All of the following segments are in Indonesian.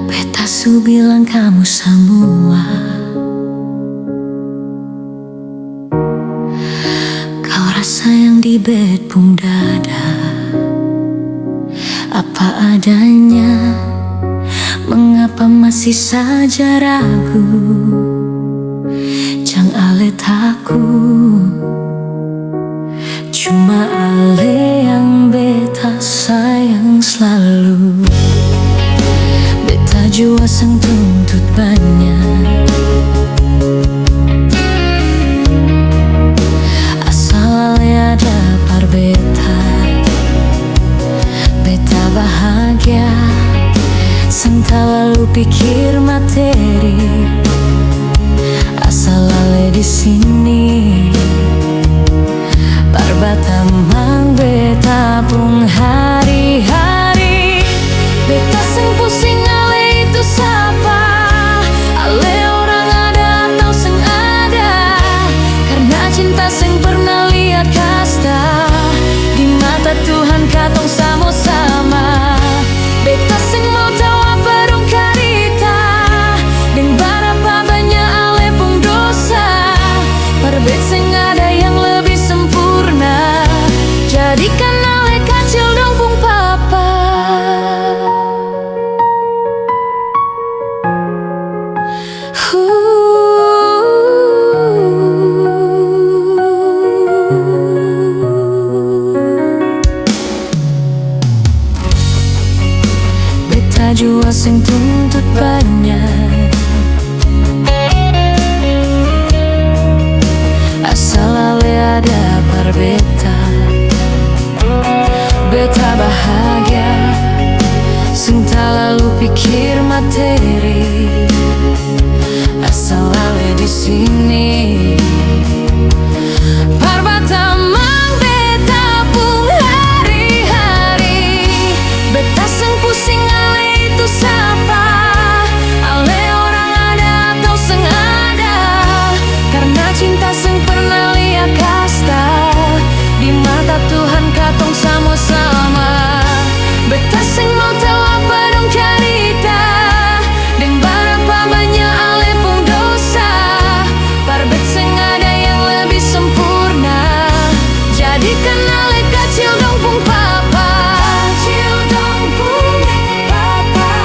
Betasu bilang kamu semua, kau rasa yang di bed pun dada. Apa adanya, mengapa masih saja ragu? Jang ale takut, cuma ale yang beta sayang selalu. Beta jua sang tuntut banyak, asal ale ada par beta. Beta bahagia, senta lalu pikir materi. Asal ale di sini, par batamang beta pun hari-hari. Beta sing pusing ale itu siapa? Ale orang ada atau seng ada? Karena cinta seng pernah lihat kasta, di mata Tuhan katong sama-sama. Beta sing mau tahu apa dong karita, deng berapa banyak ale pun dosa. Perbet seng ada yang lebih sempurna, jadikan ale kacil dong pung papa. Beta jua sing tuntut banyak, asal ale ada par beta. Beta bahagia, sing tak lalu pikir materi. Asal ale di sini, par batamang beta pun hari-hari. Beta seng pusing ale itu siapa? Ale orang ada atau seng ada? Karena cinta seng pernah lihat kasta, di mata Tuhan katong sama-sama. Beta seng mau tahu apa dong karita, deng berapa banyak ale pun dosa. Parbet seng ada yang lebih sempurna, jadikan ale kacil dong pung papa. Kacil dong pung papa,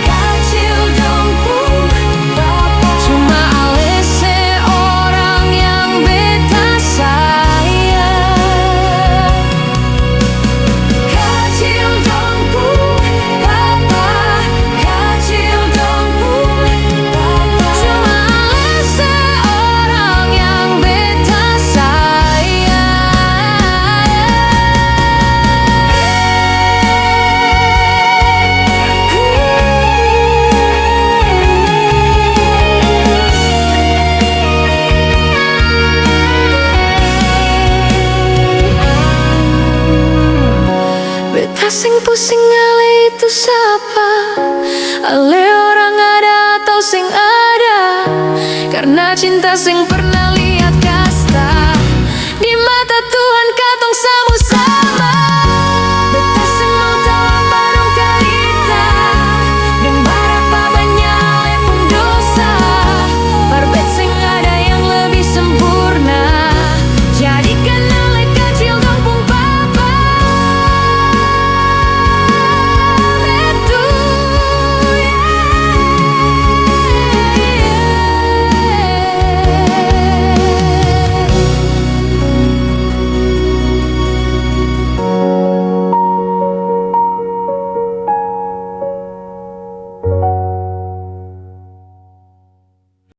kacil dong pung papa. Cuma ale seorang yang beta sayang. Kacil dong pung papa, kacil dong pung papa. Cuma ale seorang yang beta sayang. Beta sing pusing ale itu siapa? Ale orang ada atau sing ada? Karena cinta sing pernah lihat